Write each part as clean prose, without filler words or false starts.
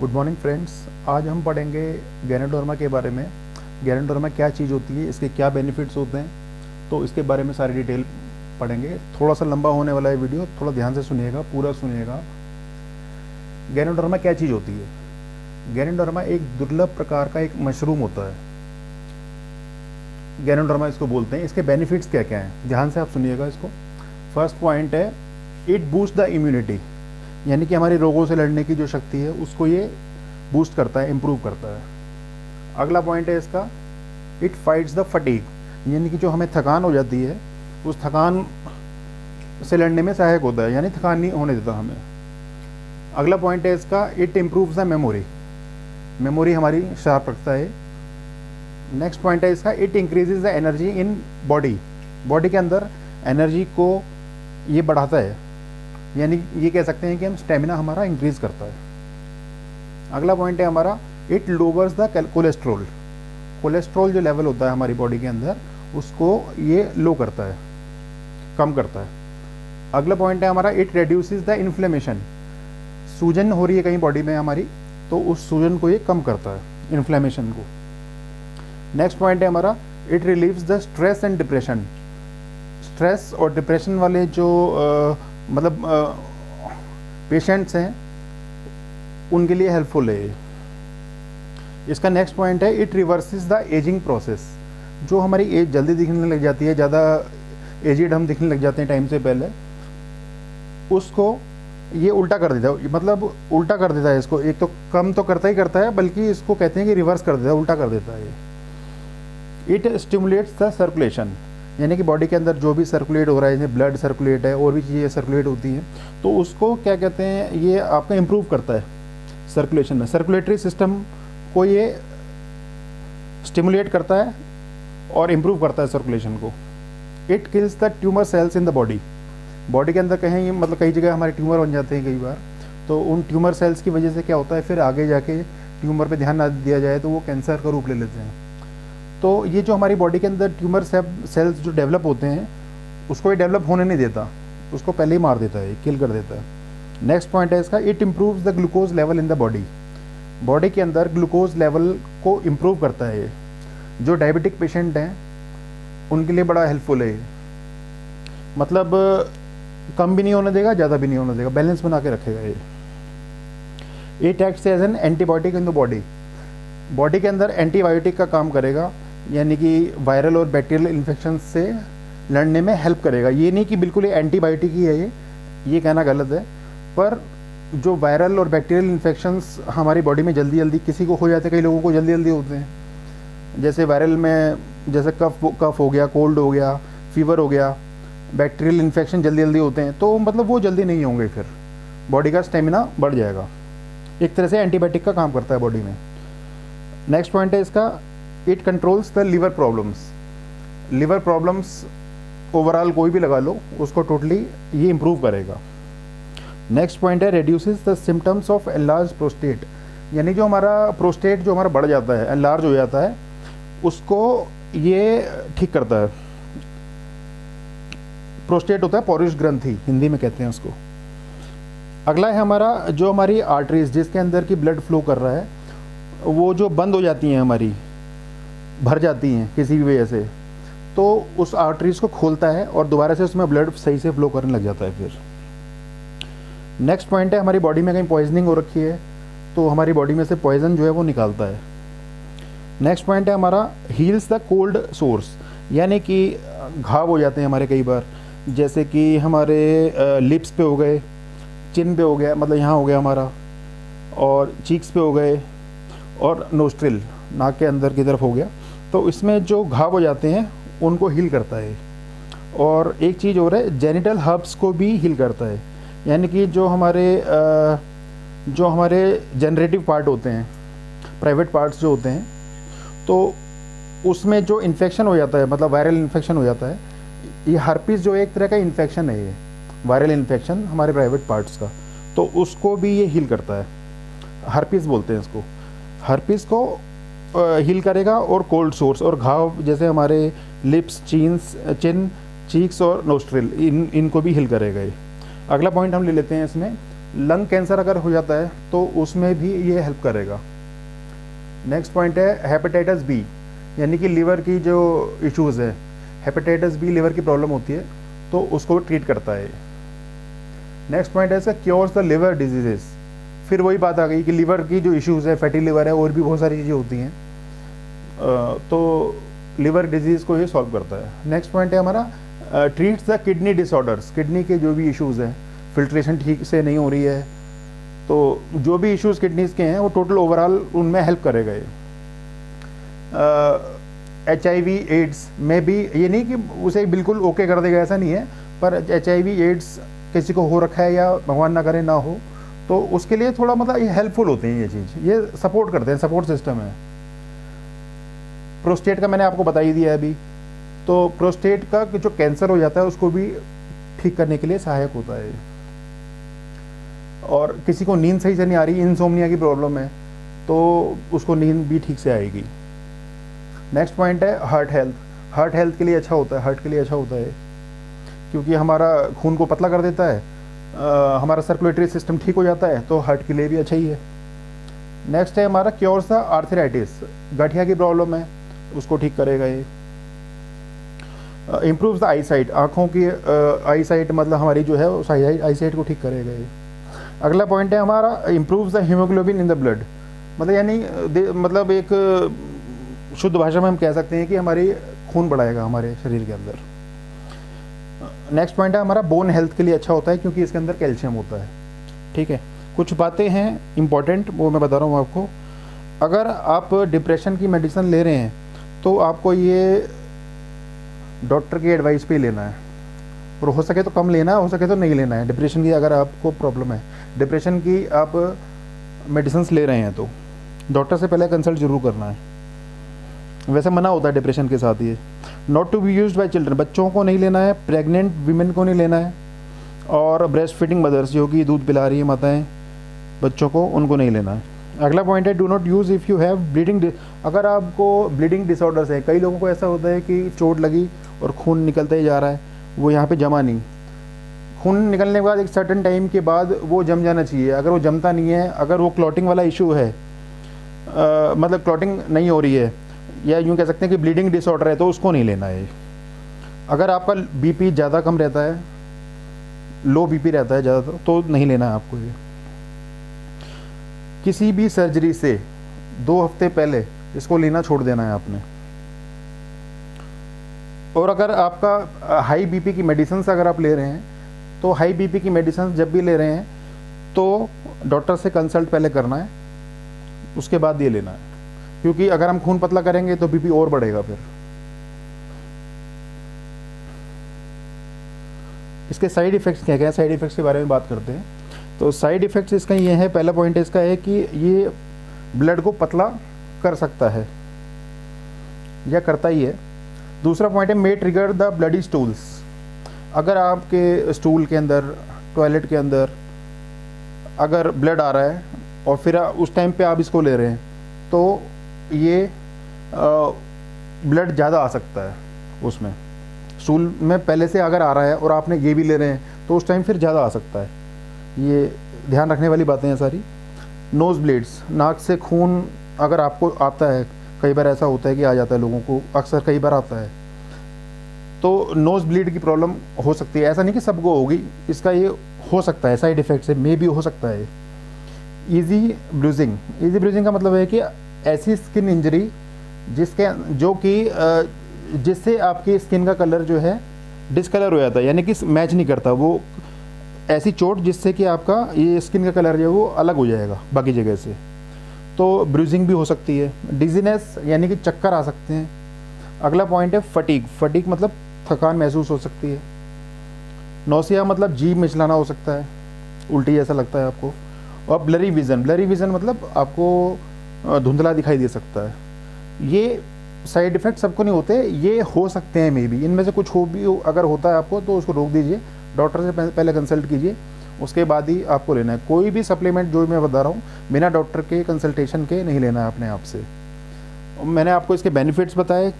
Good morning friends. आज हम पढ़ेंगे गैनोडर्मा के बारे में। गैनोडर्मा क्या चीज़ होती है, इसके क्या बेनिफिट्स होते हैं, तो इसके बारे में सारी डिटेल पढ़ेंगे। थोड़ा सा लंबा होने वाला है वीडियो, थोड़ा ध्यान से सुनिएगा, पूरा सुनिएगा। गैनोडर्मा क्या चीज़ होती है? गैनोडर्मा एक दुर्लभ प्रकार का एक मशरूम होता है, गैनोडर्मा इसको बोलते हैं। इसके बेनिफिट्स क्या क्या हैं, ध्यान से आप सुनिएगा इसको। फर्स्ट पॉइंट है, इट बूस्ट द इम्यूनिटी, यानी कि हमारे रोगों से लड़ने की जो शक्ति है उसको ये बूस्ट करता है, इम्प्रूव करता है। अगला पॉइंट है इसका, इट फाइट्स द फटीग, यानी कि जो हमें थकान हो जाती है उस थकान से लड़ने में सहायक होता है, यानी थकान नहीं होने देता हमें। अगला पॉइंट है इसका, it improves the memory, memory हमारी शार्प रखता है। नेक्स्ट पॉइंट है इसका, it increases the energy in body, body के अंदर एनर्जी को ये बढ़ाता है, यानी ये कह सकते हैं कि हम स्टेमिना हमारा इंक्रीज करता है। अगला पॉइंट है हमारा, it louvers the cholesterol, cholesterol जो लेवल होता है हमारी बॉडी के अंदर उसको ये लो करता है, कम करता है। अगला पॉइंट है हमारा, इट रिड्यूसेस द इन्फ्लेमेशन, सूजन हो रही है कहीं बॉडी में हमारी तो उस सूजन को ये कम करता है, इन्फ्लेमेशन को। नेक्स्ट पॉइंट है हमारा, it relieves the stress and depression, stress और डिप्रेशन वाले जो पेशेंट्स हैं उनके लिए हेल्पफुल है ये। इसका नेक्स्ट पॉइंट है, it reverses the ageing process, जो हमारी एज जल्दी दिखने लग जाती है, ज़्यादा एजिड हम दिखने लग जाते हैं टाइम से पहले, उसको ये उल्टा कर देता है, मतलब उल्टा कर देता है इसको। एक तो कम तो करता ही करता है, बल्कि इसको कहते हैं कि रिवर्स कर देता है, उल्टा कर देता है ये। इट स्टिमुलेट्स द सर्कुलेशन, यानी कि बॉडी के अंदर जो भी सर्कुलेट हो रहा है, जैसे ब्लड सर्कुलेट है और भी चीज़ें सर्कुलेट होती हैं, तो उसको क्या कहते हैं, ये आपका इम्प्रूव करता है सर्कुलेशन में, सर्कुलेटरी सिस्टम को ये स्टिमुलेट करता है और इम्प्रूव करता है सर्कुलेशन को। It kills the tumour cells in the body, body के अंदर कहीं मतलब कई जगह हमारे ट्यूमर बन जाते हैं कई बार, तो उन ट्यूमर सेल्स की वजह से क्या होता है, फिर आगे जाके ट्यूमर पे ध्यान ना दिया जाए तो वो कैंसर का रूप ले लेते हैं। तो ये जो हमारी बॉडी के अंदर ट्यूमर सेल्स जो डेवलप होते हैं उसको ये डेवलप होने नहीं देता, उसको पहले ही मार देता है, किल कर देता है। नेक्स्ट पॉइंट है इसका, it improves the glucose level in the body, body के अंदर ग्लूकोज लेवल को इम्प्रूव करता है ये। जो डायबिटिक पेशेंट हैं उनके लिए बड़ा हेल्पफुल है ये, मतलब कम भी नहीं होने देगा, ज़्यादा भी नहीं होने देगा, बैलेंस बना के रखेगा ये। It acts as an antibiotic in the body, body के अंदर एंटीबायोटिक का काम करेगा, यानी कि वायरल और बैक्टीरियल इन्फेक्शन से लड़ने में हेल्प करेगा। ये नहीं कि बिल्कुल ये एंटीबायोटिक ही है, ये कहना गलत है, पर जो वायरल और बैक्टीरियल इन्फेक्शंस हमारी बॉडी में जल्दी जल्दी किसी को हो जाते हैं, कई लोगों को जल्दी जल्दी होते हैं, जैसे वायरल में जैसे कफ हो गया, कोल्ड हो गया, फीवर हो गया, बैक्टीरियल इन्फेक्शन जल्दी जल्दी होते हैं, तो मतलब वो जल्दी नहीं होंगे, फिर बॉडी का स्टेमिना बढ़ जाएगा। एक तरह से एंटीबायोटिक का काम करता है बॉडी में। नेक्स्ट पॉइंट है इसका, it controls the liver problems, liver problems overall कोई भी लगा लो उसको टोटली ये इम्प्रूव करेगा। नेक्स्ट पॉइंट है, reduces the symptoms of enlarge prostate, यानी जो हमारा प्रोस्टेट जो हमारा बढ़ जाता है, एनलार्ज हो जाता है, उसको ये ठीक करता है। प्रोस्टेट होता है पौरुष ग्रंथि, हिंदी में कहते हैं उसको। अगला है हमारा, जो हमारी आर्टरीज जिसके अंदर की ब्लड फ्लो कर रहा है वो जो बंद हो जाती हैं, हमारी भर जाती हैं किसी भी वजह से, तो उस आर्टरीज को खोलता है और दोबारा से उसमें ब्लड सही से फ्लो करने लग जाता है फिर। नेक्स्ट पॉइंट है, हमारी बॉडी में कहीं पॉइजनिंग हो रखी है तो हमारी बॉडी में से पॉइजन जो है वो निकालता है। नेक्स्ट पॉइंट है हमारा, हील्स द कोल्ड सोर्स, यानी कि घाव हो जाते हैं हमारे कई बार, जैसे कि हमारे लिप्स पे हो गए, चिन पे हो गया, मतलब यहाँ हो गया हमारा, और चीक्स पे हो गए, और नोस्ट्रिल नाक के अंदर की तरफ हो गया, तो इसमें जो घाव हो जाते हैं उनको हील करता है। और एक चीज़ और है, जेनिटल हर्ब्स को भी हील करता है, यानी कि जो हमारे जनरेटिव पार्ट होते हैं, प्राइवेट पार्ट्स जो होते हैं, तो उसमें जो इन्फेक्शन हो जाता है, मतलब वायरल इन्फेक्शन हो जाता है, ये हर्पीस जो एक तरह का इन्फेक्शन है, ये वायरल इन्फेक्शन हमारे प्राइवेट पार्ट्स का, तो उसको भी ये हील करता है, हर्पीस बोलते हैं इसको। हर्पीस को हील करेगा, और कोल्ड सोर्स और घाव जैसे हमारे लिप्स, चिन, चीक्स और नोस्ट्रिल, इनको भी हील करेगा ये। अगला पॉइंट हम ले लेते हैं इसमें, लंग कैंसर अगर हो जाता है तो उसमें भी ये हेल्प करेगा। नेक्स्ट पॉइंट है हेपेटाइटिस बी, यानी कि लीवर की जो इश्यूज़ है, हेपेटाइटिस बी लीवर की प्रॉब्लम होती है तो उसको ट्रीट करता है। नेक्स्ट पॉइंट है इसका क्योर्स द लिवर डिजीजेस। फिर वही बात आ गई कि लीवर की जो इश्यूज़ है, फैटी लिवर है, और भी बहुत सारी चीज़ें होती हैं, तो लिवर डिजीज़ को ये सॉल्व करता है। नेक्स्ट पॉइंट है हमारा treats the kidney disorders. Kidney के जो भी इश्यूज़ हैं, फिल्ट्रेशन ठीक से नहीं हो रही है, तो जो भी इश्यूज़ किडनीज़ के हैं वो टोटल ओवरऑल उनमें हेल्प करेगा ये। HIV एड्स में भी, ये नहीं कि उसे बिल्कुल ओके कर देगा, ऐसा नहीं है, पर HIV एड्स किसी को हो रखा है या भगवान ना करे ना हो, तो उसके लिए थोड़ा मतलब ये हेल्पफुल होते हैं, ये चीज़ ये सपोर्ट करते हैं, सपोर्ट सिस्टम है। प्रोस्टेट का मैंने आपको बता ही दिया है अभी, तो प्रोस्टेट का जो कैंसर हो जाता है उसको भी ठीक करने के लिए सहायक होता है। और किसी को नींद सही से नहीं आ रही, इंसोम्निया की प्रॉब्लम है, तो उसको नींद भी ठीक से आएगी। नेक्स्ट पॉइंट है हार्ट हेल्थ। हार्ट हेल्थ के लिए अच्छा होता है, हार्ट के लिए अच्छा होता है क्योंकि हमारा खून को पतला कर देता है, हमारा सर्कुलेटरी सिस्टम ठीक हो जाता है, तो हार्ट के लिए भी अच्छा ही है। नेक्स्ट है हमारा क्योर्स द आर्थराइटिस, गठिया की प्रॉब्लम है उसको ठीक करेगा ये। इम्प्रूव्स द आई साइट, आँखों की आई साइट मतलब हमारी जो है उस आई साइट को ठीक करेगा ये। अगला पॉइंट है हमारा improves the haemoglobin in the blood, मतलब यानी मतलब एक शुद्ध भाषा में हम कह सकते हैं कि हमारी खून बढ़ाएगा हमारे शरीर के अंदर। नेक्स्ट पॉइंट है हमारा बोन हेल्थ के लिए अच्छा होता है क्योंकि इसके अंदर कैल्शियम होता है। ठीक है, कुछ बातें हैं इंपॉर्टेंट, वो मैं बता रहा हूँ आपको। अगर आप डिप्रेशन की मेडिसिन ले रहे हैं तो आपको ये डॉक्टर की एडवाइस पे ही लेना है, और हो सके तो कम लेना है, हो सके तो नहीं लेना है। डिप्रेशन की अगर आपको प्रॉब्लम है, डिप्रेशन की आप मेडिसिन ले रहे हैं तो डॉक्टर से पहले कंसल्ट जरूर करना है। वैसे मना होता है डिप्रेशन के साथ ये। Not to be used by children, बच्चों को नहीं लेना है, प्रेग्नेंट वीमेन को नहीं लेना है, और ब्रेस्ट फीडिंग मदर्स जो कि दूध पिला रही है माताएं बच्चों को, उनको नहीं लेना है। अगला पॉइंट है do not use if you have bleeding, अगर आपको ब्लीडिंग डिसऑर्डर्स है, कई लोगों को ऐसा होता है कि चोट लगी और खून निकलता ही जा रहा है, वो यहाँ पे जमा नहीं, खून निकलने के बाद एक सर्टेन टाइम के बाद वो जम जाना चाहिए। अगर वो जमता नहीं है, अगर वो क्लॉटिंग वाला इशू है, मतलब क्लॉटिंग नहीं हो रही है, या यूँ कह सकते हैं कि ब्लीडिंग डिसऑर्डर है, तो उसको नहीं लेना है। अगर आपका बीपी ज़्यादा कम रहता है, लो बीपी रहता है ज़्यादातर, तो नहीं लेना है आपको ये। किसी भी सर्जरी से 2 हफ्ते पहले इसको लेना छोड़ देना है आपने। और अगर आपका हाई बीपी की मेडिसिन अगर आप ले रहे हैं, तो हाई बीपी की मेडिसिन जब भी ले रहे हैं तो डॉक्टर से कंसल्ट पहले करना है, उसके बाद ये लेना है, क्योंकि अगर हम खून पतला करेंगे तो बीपी और बढ़ेगा। फिर इसके साइड इफ़ेक्ट्स क्या क्या है, साइड इफ़ेक्ट्स के बारे में बात करते हैं। तो साइड इफ़ेक्ट्स इसका ये है, पहला पॉइंट इसका है कि ये ब्लड को पतला कर सकता है या करता ही है। दूसरा पॉइंट है मे ट्रिगर द ब्लडी स्टूल्स, अगर आपके स्टूल के अंदर, टॉयलेट के अंदर अगर ब्लड आ रहा है और फिर उस टाइम पे आप इसको ले रहे हैं, तो ये ब्लड ज़्यादा आ सकता है उसमें। स्टूल में पहले से अगर आ रहा है और आपने ये भी ले रहे हैं तो उस टाइम फिर ज़्यादा आ सकता है। ये ध्यान रखने वाली बातें हैं सारी। नोज़ ब्लीड्स, नाक से खून अगर आपको आता है, कई बार ऐसा होता है कि आ जाता है लोगों को, अक्सर कई बार आता है, तो नोज़ ब्लीड की प्रॉब्लम हो सकती है। ऐसा नहीं कि सबको होगी, इसका ये हो सकता है, साइड इफ़ेक्ट से मे भी हो सकता है। ईजी ब्रूजिंग, ईजी ब्रूजिंग का मतलब है कि ऐसी स्किन इंजरी जिससे आपकी स्किन का कलर जो है डिसकलर हो जाता है, यानी कि मैच नहीं करता, वो ऐसी चोट जिससे कि आपका ये स्किन का कलर जो है वो अलग हो जाएगा बाकी जगह से, तो ब्रूजिंग भी हो सकती है। डिजीनेस यानी कि चक्कर आ सकते हैं। अगला पॉइंट है फटीग, फटीग मतलब थकान महसूस हो सकती है। नौसिया मतलब जीभ मिचलाना हो सकता है, उल्टी जैसा लगता है आपको। और ब्लरी विज़न, ब्लरी विज़न मतलब आपको धुंधला दिखाई दे सकता है। ये साइड इफ़ेक्ट सबको नहीं होते, ये हो सकते हैं मे बी, इनमें से कुछ हो भी अगर होता है आपको तो उसको रोक दीजिए, डॉक्टर से पहले कंसल्ट कीजिए, उसके बाद ही आपको लेना है। कोई भी सप्लीमेंट जो मैं बता रहा हूँ बिना डॉक्टर के कंसल्टेशन के नहीं लेना है अपने आप से। मैंने आपको इसके बेनिफिट्स बताए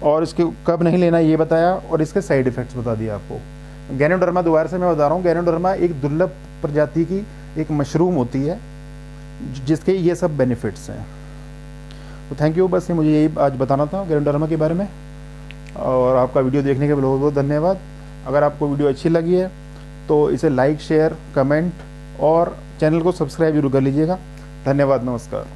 और इसके कब नहीं लेना ये बताया, और इसके साइड इफ़ेक्ट्स बता दिए आपको। गैनोडर्मा दोबारा से मैं बता रहा हूँ, गैनोडर्मा एक दुर्लभ प्रजाति की एक मशरूम होती है जिसके ये सब बेनिफिट्स हैं। तो थैंक यू, बस ये मुझे यही आज बताना था गैरोडर्मा के बारे में, और आपका वीडियो देखने के लिए बहुत बहुत धन्यवाद। अगर आपको वीडियो अच्छी लगी है तो इसे लाइक, शेयर, कमेंट और चैनल को सब्सक्राइब जरूर कर लीजिएगा। धन्यवाद, नमस्कार।